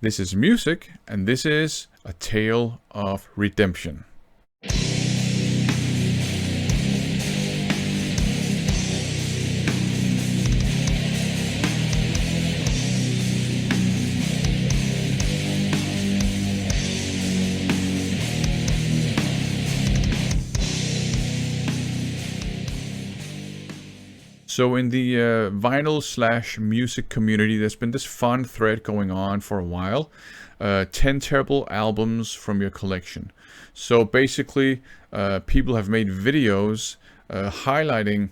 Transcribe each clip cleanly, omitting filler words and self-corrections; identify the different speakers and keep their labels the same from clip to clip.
Speaker 1: This is music, and this is A Tale of Redemption. So in the vinyl/music community, there's been this fun thread going on for a while. 10 terrible albums from your collection. So basically, people have made videos highlighting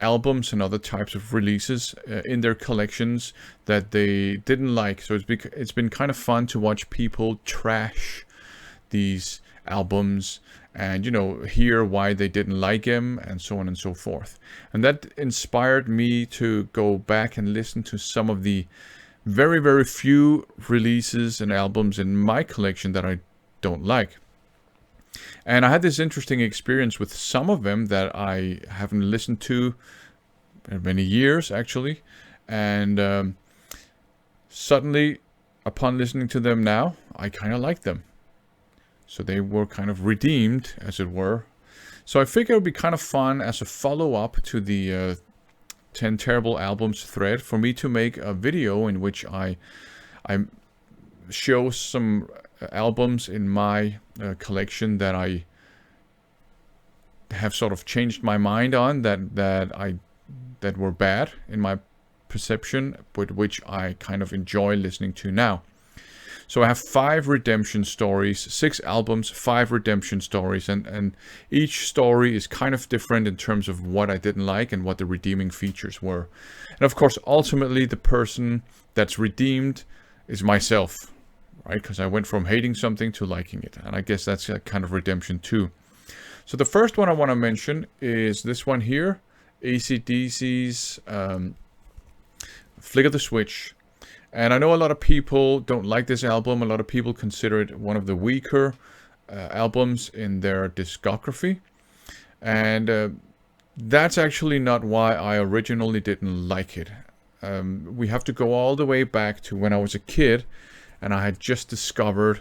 Speaker 1: albums and other types of releases in their collections that they didn't like. So it's been kind of fun to watch people trash these albums and hear why they didn't like him and so on and so forth. And that inspired me to go back and listen to some of the very, very few releases and albums in my collection that I don't like. And I had this interesting experience with some of them that I haven't listened to in many years actually, and suddenly upon listening to them now, I kind of like them. So they were kind of redeemed, as it were. So I figured it would be kind of fun as a follow-up to the 10 terrible albums thread for me to make a video in which I show some albums in my collection that I have sort of changed my mind on, that were bad in my perception, but which I kind of enjoy listening to now. So I have 5 redemption stories, 6 albums, 5 redemption stories, and each story is kind of different in terms of what I didn't like and what the redeeming features were. And of course, ultimately, the person that's redeemed is myself, right? Because I went from hating something to liking it. And I guess that's a kind of redemption too. So the first one I want to mention is this one here, AC/DC's Flick of the Switch. And I know a lot of people don't like this album. A lot of people consider it one of the weaker albums in their discography. And that's actually not why I originally didn't like it. We have to go all the way back to when I was a kid and I had just discovered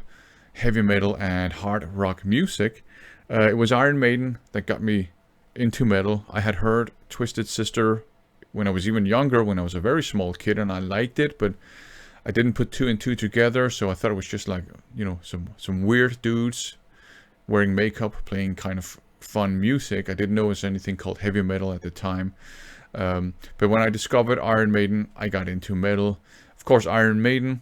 Speaker 1: heavy metal and hard rock music. It was Iron Maiden that got me into metal. I had heard Twisted Sister when I was even younger, when I was a very small kid, and I liked it, but I didn't put 2 and 2 together, so I thought it was just like, some weird dudes wearing makeup playing kind of fun music. I didn't know it was anything called heavy metal at the time. But when I discovered Iron Maiden, I got into metal. Of course, Iron Maiden,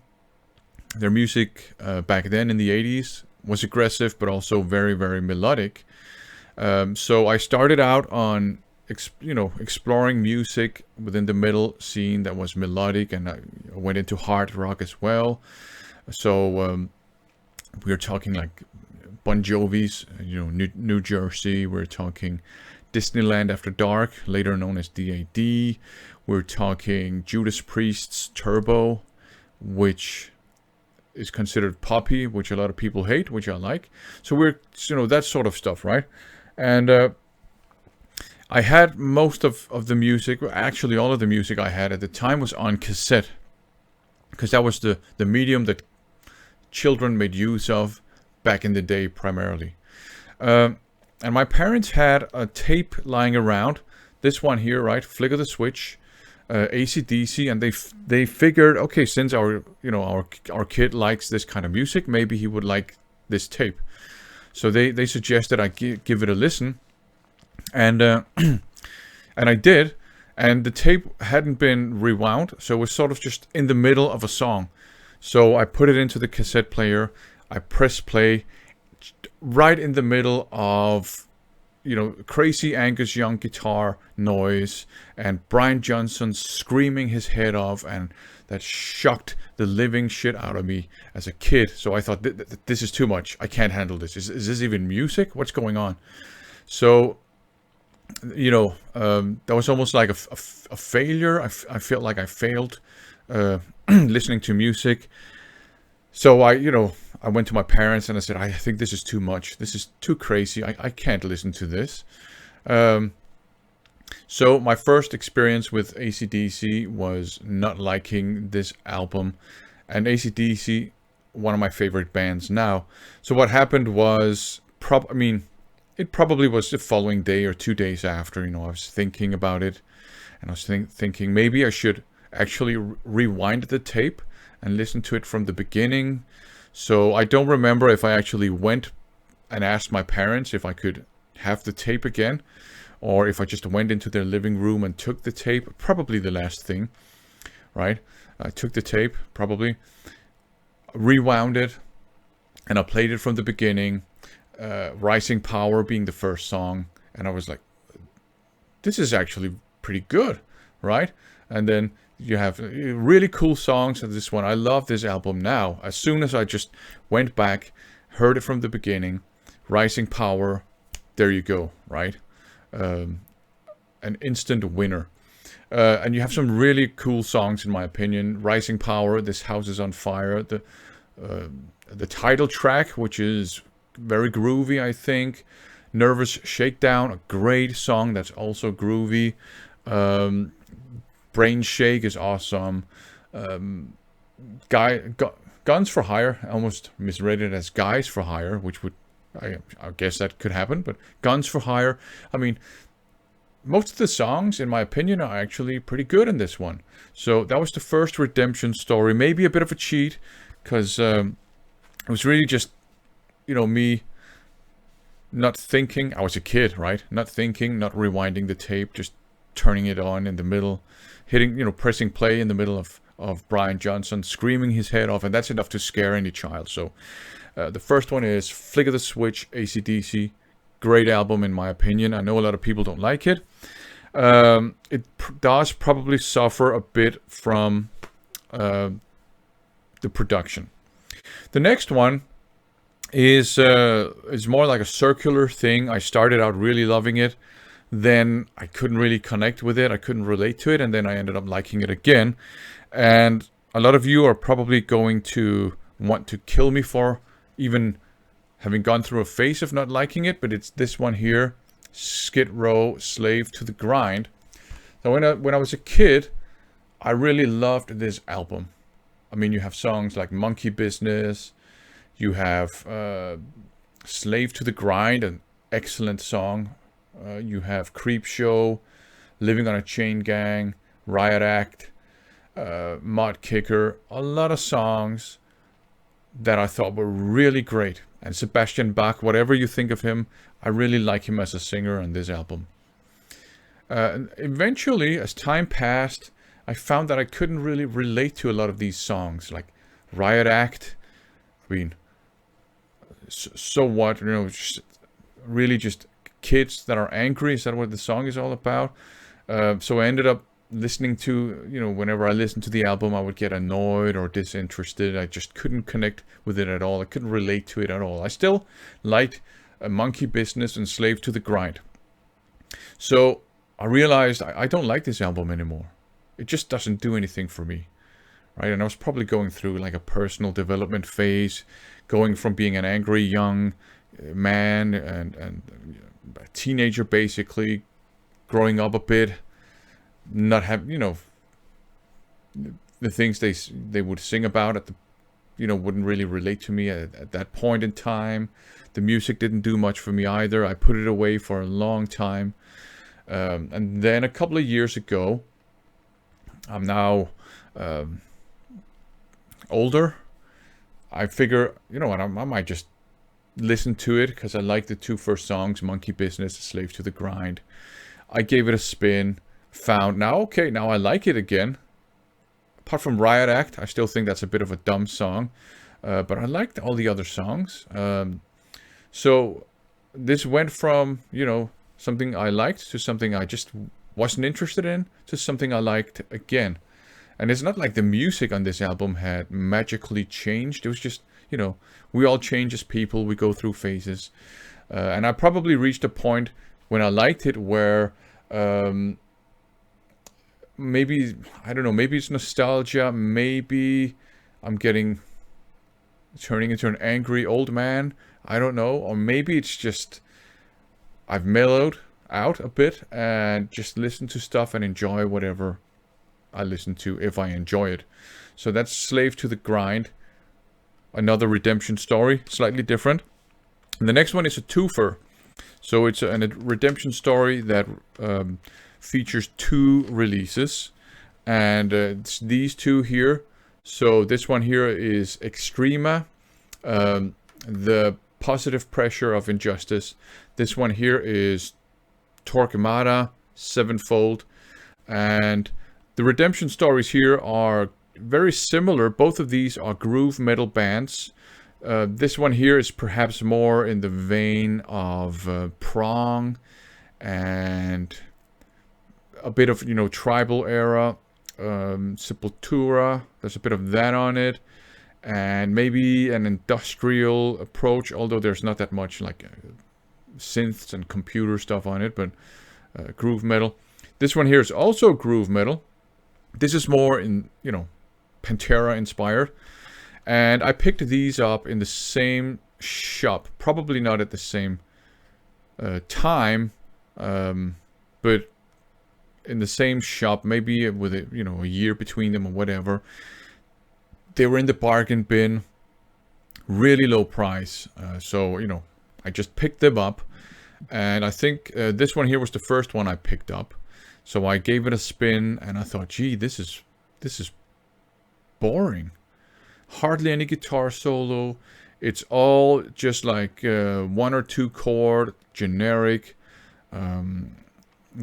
Speaker 1: their music back then in the 80s was aggressive, but also very, very melodic. So I started out on exploring music within the metal scene that was melodic, and I went into hard rock as well. So we are talking like Bon Jovi's, New Jersey. We're talking Disneyland After Dark, later known as DAD. We're talking Judas Priest's Turbo, which is considered poppy, which a lot of people hate, which I like. So we're, that sort of stuff, right? And I had most of the music, actually all of the music I had at the time was on cassette, because that was the medium that children made use of back in the day primarily. And my parents had a tape lying around, this one here, right, Flick of the Switch, AC/DC, and they figured, okay, since our kid likes this kind of music, maybe he would like this tape. So they suggested I give it a listen. And and I did, and the tape hadn't been rewound, so it was sort of just in the middle of a song. So I put it into the cassette player, I pressed play, right in the middle of, crazy Angus Young guitar noise, and Brian Johnson screaming his head off, and that shocked the living shit out of me as a kid. So I thought, this is too much, I can't handle this. Is this even music? What's going on? So that was almost like a failure. I felt like I failed listening to music. So I went to my parents and I said, I think this is too much. This is too crazy. I can't listen to this. So my first experience with AC/DC was not liking this album. And AC/DC one of my favorite bands now. So what happened was, it probably was the following day or 2 days after, I was thinking about it, and I was thinking maybe I should actually rewind the tape and listen to it from the beginning. So I don't remember if I actually went and asked my parents if I could have the tape again, or if I just went into their living room and took the tape. Probably the last thing, right? I took the tape, probably, rewound it, and I played it from the beginning, Rising Power being the first song, and I was like, this is actually pretty good, right? And then you have really cool songs of this one. I love this album now. As soon as I just went back, heard it from the beginning, Rising Power, there you go, right? An instant winner. And you have some really cool songs, in my opinion. Rising Power, This House is on Fire, the title track, which is very groovy, I think. Nervous Shakedown, a great song that's also groovy. Brain Shake is awesome. Guns for Hire, I almost misread it as Guys for Hire, which would, I guess that could happen, but Guns for Hire, I mean, most of the songs, in my opinion, are actually pretty good in this one. So that was the first redemption story. Maybe a bit of a cheat, because it was really just, me not thinking. I was a kid, right? Not thinking, not rewinding the tape, just turning it on in the middle, hitting, pressing play in the middle of Brian Johnson screaming his head off, and that's enough to scare any child. So the first one is Flick of the Switch, AC/DC. Great album, in my opinion. I know a lot of people don't like it. It does probably suffer a bit from the production. The next one is more like a circular thing. I started out really loving it, then I couldn't really connect with it. I couldn't relate to it, and then I ended up liking it again. And a lot of you are probably going to want to kill me for even having gone through a phase of not liking it, but it's this one here, Skid Row, Slave to the Grind. So when I was a kid, I really loved this album. I mean, you have songs like Monkey Business, you have Slave to the Grind, an excellent song. You have Creep Show, Living on a Chain Gang, Riot Act, Mud Kicker, a lot of songs that I thought were really great. And Sebastian Bach, whatever you think of him, I really like him as a singer on this album. And eventually, as time passed, I found that I couldn't really relate to a lot of these songs, like Riot Act. I mean, so what? Really just kids that are angry. Is that what the song is all about? So I ended up listening to, whenever I listened to the album, I would get annoyed or disinterested. I just couldn't connect with it at all. I couldn't relate to it at all. I still liked Monkey Business and Slave to the Grind. So I realized I don't like this album anymore. It just doesn't do anything for me, right? And I was probably going through like a personal development phase, going from being an angry young man and a teenager, basically, growing up a bit, not have, the things they would sing about at the, wouldn't really relate to me at that point in time. The music didn't do much for me either. I put it away for a long time. And then a couple of years ago, I'm now older. I figure, I might just listen to it because I like the two first songs, Monkey Business, Slave to the Grind. I gave it a spin. Now I like it again. Apart from Riot Act, I still think that's a bit of a dumb song, but I liked all the other songs. So this went from, something I liked to something I just wasn't interested in to something I liked again. And it's not like the music on this album had magically changed. It was just, we all change as people. We go through phases. And I probably reached a point when I liked it where maybe, I don't know, maybe it's nostalgia. Maybe I'm turning into an angry old man. I don't know. Or maybe it's just I've mellowed out a bit and just listen to stuff and enjoy whatever I listen to if I enjoy it. So that's Slave to the Grind. another redemption story, slightly different. And the next one is a twofer. So it's a redemption story that features 2 releases. And it's these 2 here. So this one here is Extrema, the positive pressure of injustice. This one here is Torquemada, sevenfold. And the redemption stories here are very similar. Both of these are groove metal bands. This one here is perhaps more in the vein of Prong and a bit of, tribal era. Sepultura, there's a bit of that on it. And maybe an industrial approach, although there's not that much like synths and computer stuff on it, but groove metal. This one here is also groove metal. This is more in, Pantera inspired. And I picked these up in the same shop, probably not at the same time, but in the same shop, maybe with a year between them or whatever. They were in the bargain bin, really low price. So I just picked them up, and I think this one here was the first one I picked up. So I gave it a spin, and I thought, gee, this is boring. Hardly any guitar solo. It's all just like 1 or 2 chord, generic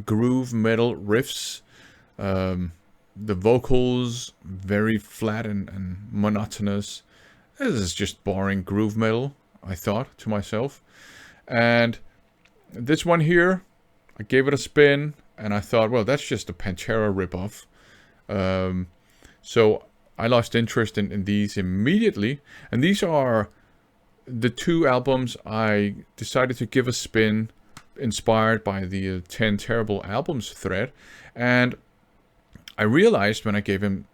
Speaker 1: groove metal riffs. The vocals very flat and monotonous. This is just boring groove metal, I thought to myself. And this one here, I gave it a spin, and I thought, well, that's just a Pantera ripoff. So I lost interest in these immediately. And these are the 2 albums I decided to give a spin, inspired by the 10 Terrible Albums thread. And I realized when I gave him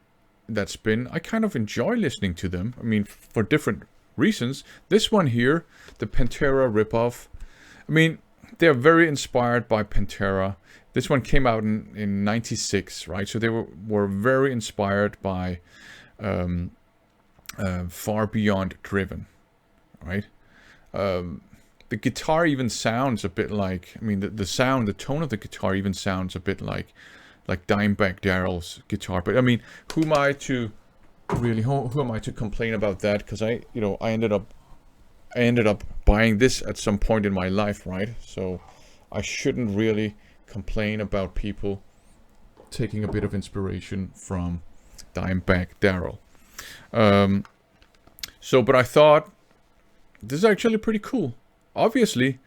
Speaker 1: that spin, I kind of enjoy listening to them. I mean, for different reasons. This one here, the Pantera ripoff, I mean, they're very inspired by Pantera. This one came out in 96, right? So they were very inspired by Far Beyond Driven, right? The guitar even sounds a bit like, I mean, the sound, the tone of the guitar even sounds a bit like Dimebag Darrell's guitar. But I mean, who am I to complain about that? Because I ended up buying this at some point in my life, right? So I shouldn't really complain about people taking a bit of inspiration from Dimebag Darrell. But I thought this is actually pretty cool. Obviously,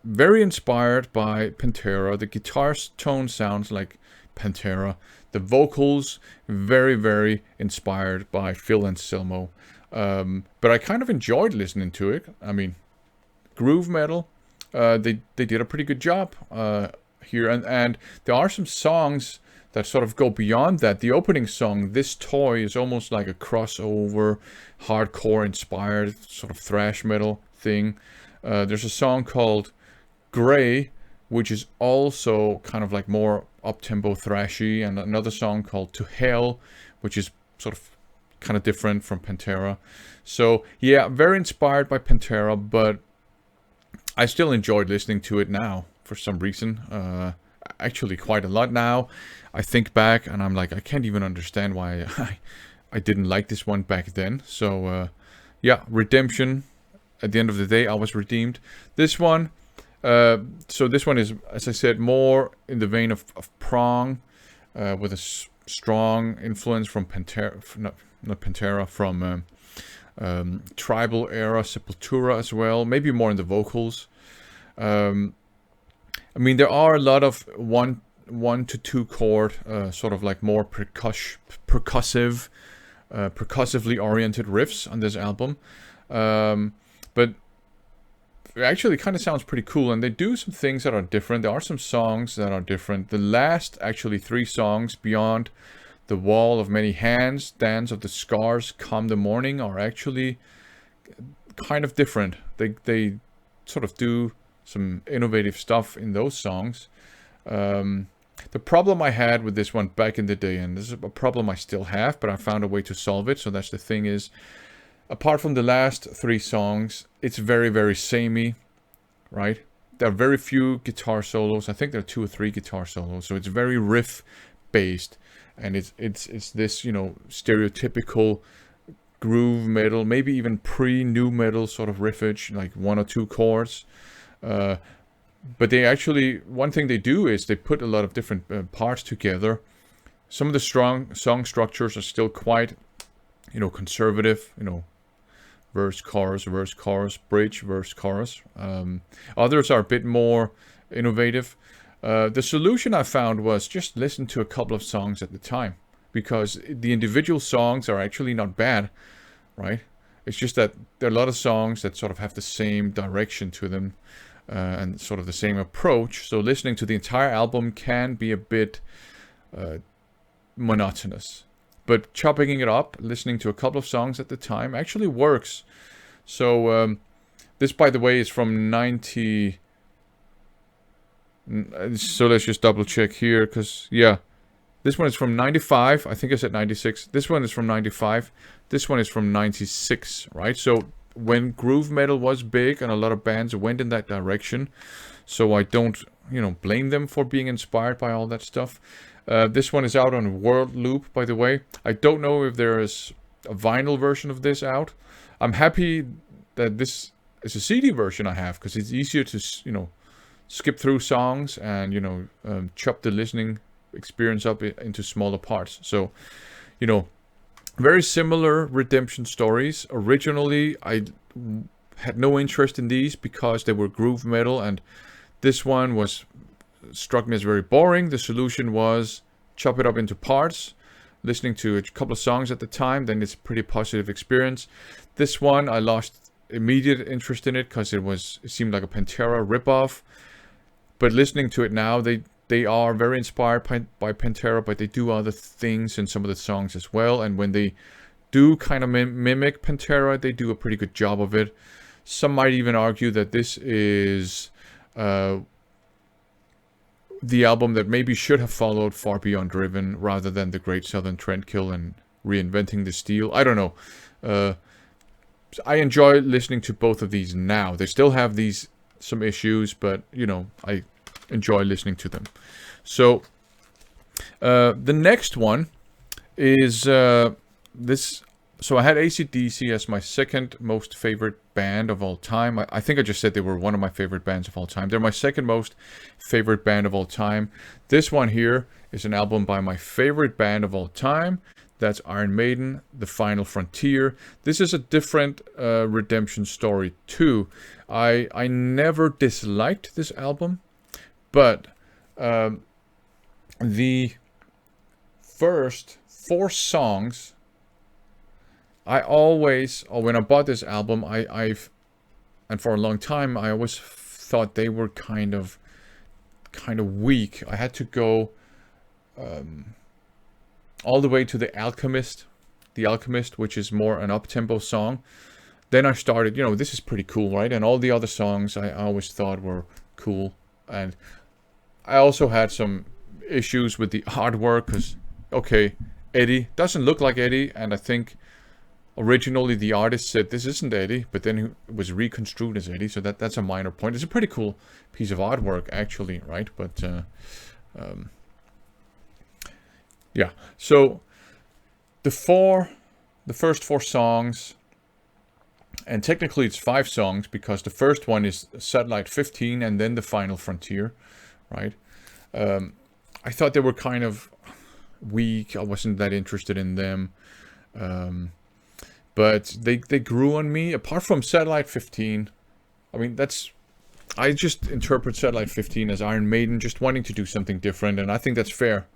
Speaker 1: very inspired by Pantera. The guitar tone sounds like Pantera. The vocals, very, very inspired by Phil Anselmo. But I kind of enjoyed listening to it. I mean, groove metal. They did a pretty good job here. And there are some songs that sort of go beyond that. The opening song, This Toy, is almost like a crossover, hardcore inspired sort of thrash metal thing. There's a song called Grey, which is also kind of like more up-tempo thrashy, and another song called To Hell, which is sort of kind of different from Pantera. So yeah, very inspired by Pantera, but I still enjoyed listening to it now for some reason. Actually quite a lot now. I think back and I'm like, I can't even understand why I didn't like this one back then. So yeah, redemption. At the end of the day, I was redeemed. This one, so this one is, as I said, more in the vein of Prong, with a strong influence from Pantera, not Pantera, from tribal era Sepultura as well. Maybe more in the vocals. I mean, there are a lot of one to 2 chord, sort of like more percussively oriented riffs on this album. But it actually kind of sounds pretty cool, and they do some things that are different. There are some songs that are different. The last, actually 3 songs, Beyond the Wall of Many Hands, Dance of the Scars, Come the Morning, are actually kind of different. They sort of do some innovative stuff in those songs. The problem I had with this one back in the day, and this is a problem I still have, but I found a way to solve it. So that's the thing, is apart from the last 3 songs, it's very, very samey, right? There are very few guitar solos. I think there are 2 or 3 guitar solos, so it's very riff based, and it's this, you know, stereotypical groove metal, maybe even pre-nu metal sort of riffage, like 1 or 2 chords. But they actually, one thing they do is they put a lot of different parts together. Some of the strong song structures are still quite, you know, conservative, you know, verse, chorus, bridge, verse, chorus. Others are a bit more innovative. The solution I found was just listen to a couple of songs at the time, because the individual songs are actually not bad, right? It's just that there are a lot of songs that sort of have the same direction to them, and sort of the same approach. So listening to the entire album can be a bit monotonous. But chopping it up, listening to a couple of songs at the time actually works. So this, by the way, is from 90. So let's just double check here, because yeah, this one is from 95. I think I said 96. This one is from 95. This one is from 96, right? So when groove metal was big and a lot of bands went in that direction, so I don't, you know, blame them for being inspired by all that stuff. This one is out on World Loop, by the way. I don't know if there is a vinyl version of this out. I'm happy that this is a CD version I have, because it's easier to, you know, skip through songs and, you know, chop the listening experience up into smaller parts. So, you know, very similar redemption stories. Originally, I had no interest in these because they were groove metal, and this one struck me as very boring. The solution was chop it up into parts, listening to a couple of songs at the time, then it's a pretty positive experience. This one, I lost immediate interest in it because it seemed like a Pantera ripoff. But listening to it now, they are very inspired by Pantera, but they do other things in some of the songs as well. And when they do kind of mimic Pantera, they do a pretty good job of it. Some might even argue that this is the album that maybe should have followed Far Beyond Driven rather than The Great Southern Trendkill and Reinventing the Steel. I don't know. I enjoy listening to both of these now. They still have some issues, but, you know, I enjoy listening to them. So the next one is this. So I had AC/DC as my second most favorite band of all time. I think I just said they were one of my favorite bands of all time. They're my second most favorite band of all time. This one here is an album by my favorite band of all time. That's Iron Maiden, The Final Frontier. This is a different redemption story too. I never disliked this album, but the first 4 songs, when I bought this album, and for a long time, I always thought they were kind of weak. I had to go all the way to The Alchemist, which is more an up-tempo song. Then I started, you know, this is pretty cool, right? And all the other songs I always thought were cool. And I also had some issues with the artwork, because, okay, Eddie doesn't look like Eddie, and I think originally the artist said this isn't Eddie, but then it was reconstrued as Eddie, so that's a minor point. It's a pretty cool piece of artwork, actually, right? But yeah, so the first 4 songs, and technically it's 5 songs, because the first one is Satellite 15 and then The Final Frontier, right? I thought they were kind of weak. I wasn't that interested in them. But they grew on me. Apart from Satellite 15, I mean, I just interpret Satellite 15 as Iron Maiden just wanting to do something different, and I think that's fair,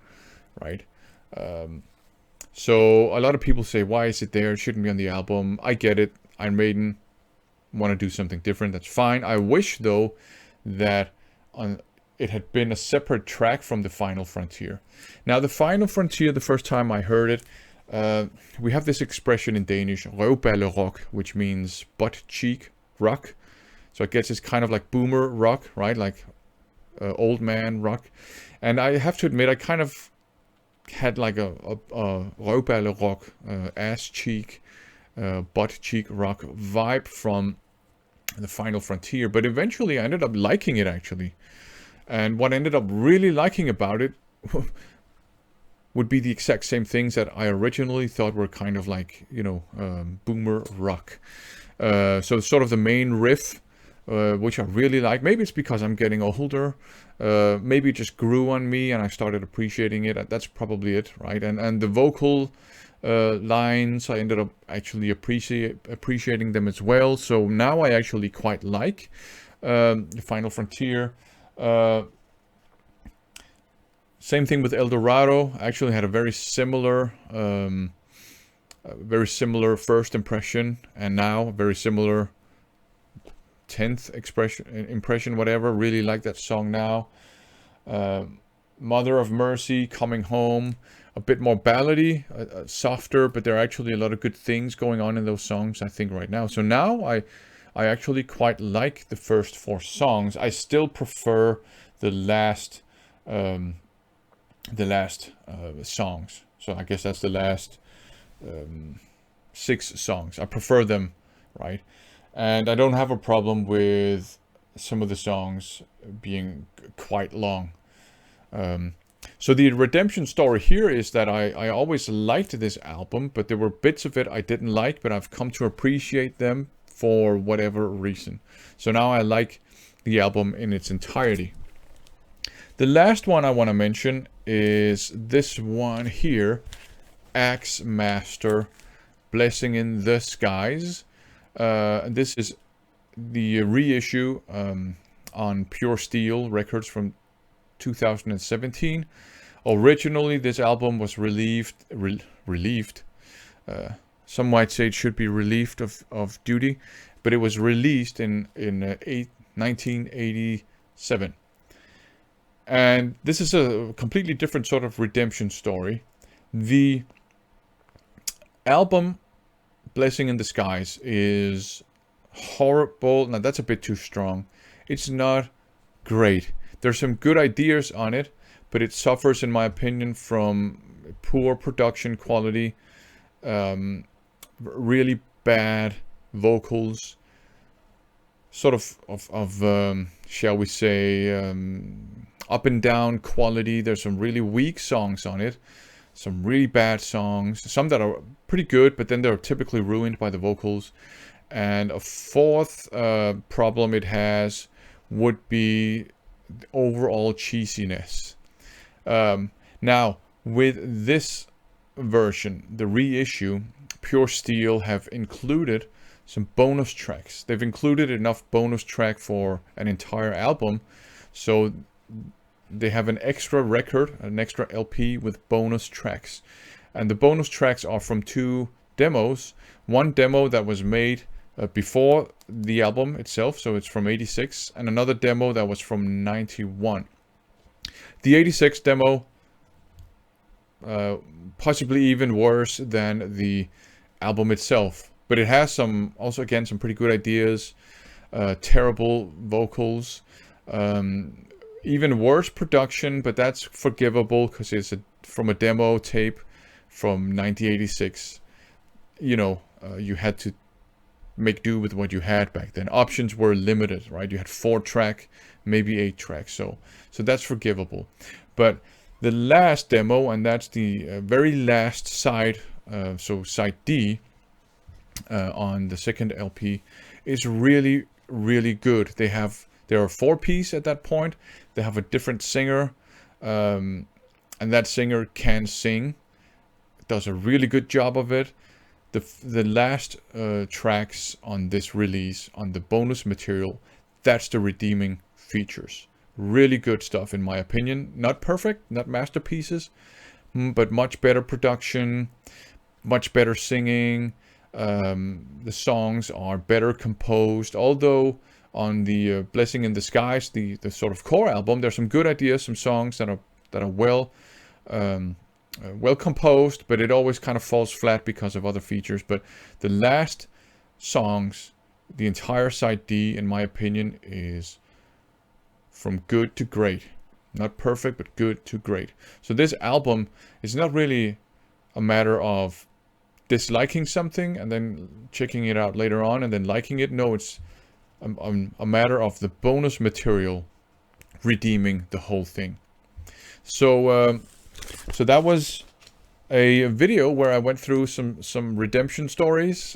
Speaker 1: right? So a lot of people say, why is it there? It shouldn't be on the album. I get it. Iron Maiden want to do something different. That's fine. I wish, though, that it had been a separate track from The Final Frontier. Now, The Final Frontier, the first time I heard it, we have this expression in Danish, røvballerock, which means butt cheek rock. So I guess it's kind of like boomer rock, right? Like old man rock. And I have to admit, I kind of had like a røvballerock, ass cheek butt cheek rock vibe from the Final Frontier, but eventually I ended up liking it actually. And what I ended up really liking about it would be the exact same things that I originally thought were kind of like, you know, boomer rock. So sort of the main riff, which I really like. Maybe it's because I'm getting older. Maybe it just grew on me and I started appreciating it. That's probably it, right? And the vocal lines, I ended up actually appreciating them as well. So now I actually quite like the Final Frontier. Same thing with El Dorado. I actually had a very similar first impression, and now a very similar 10th impression, whatever. Really like that song now. Mother of Mercy, Coming Home, a bit more ballady, softer, but there are actually a lot of good things going on in those songs, I think, right now. So now I actually quite like the first 4 songs. I still prefer the last songs. So I guess that's the last 6 songs. I prefer them, right? And I don't have a problem with some of the songs being quite long. So the redemption story here is that I always liked this album, but there were bits of it I didn't like, but I've come to appreciate them for whatever reason. So now I like the album in its entirety. The last one I want to mention is this one here, Axemaster, Blessing in the Skies. This is the reissue on Pure Steel Records from 2017. Originally, this album was relieved. Some might say it should be relieved of duty, but it was released in 1987. And this is a completely different sort of redemption story. The album Blessing in the Skies is horrible. Now that's a bit too strong. It's not great. There's some good ideas on it, but it suffers, in my opinion, from poor production quality, really bad vocals, sort of shall we say, up and down quality. There's some really weak songs on it, some really bad songs, some that are pretty good, but then they're typically ruined by the vocals. And a fourth problem it has would be the overall cheesiness. Now, with this version, the reissue, Pure Steel have included some bonus tracks. They've included enough bonus track for an entire album, so they have an extra record, an extra LP with bonus tracks. And the bonus tracks are from 2 demos. One demo that was made before the album itself, so it's from 86, and another demo that was from 91. The 86 demo, possibly even worse than the album itself, but it has some pretty good ideas, terrible vocals, even worse production, but that's forgivable because it's from a demo tape from 1986. You know, you had to make do with what you had back then. Options were limited, right? You had 4 track, maybe 8 tracks, so that's forgivable. But the last demo, and that's the very last side, so side D on the second LP, is really, really good. There are 4-piece at that point. They have a different singer, and that singer can sing, does a really good job of it. The last tracks on this release, on the bonus material, that's the redeeming features. Really good stuff, in my opinion. Not perfect, not masterpieces, but much better production, much better singing. The songs are better composed. Although on the Blessing in the Skies, the sort of core album, there's some good ideas, some songs that are well composed, but it always kind of falls flat because of other features. But the last songs, the entire side D, in my opinion, is from good to great. Not perfect, but good to great. So this album is not really a matter of disliking something and then checking it out later on and then liking it. No, it's a matter of the bonus material redeeming the whole thing. So so that was a video where I went through some redemption stories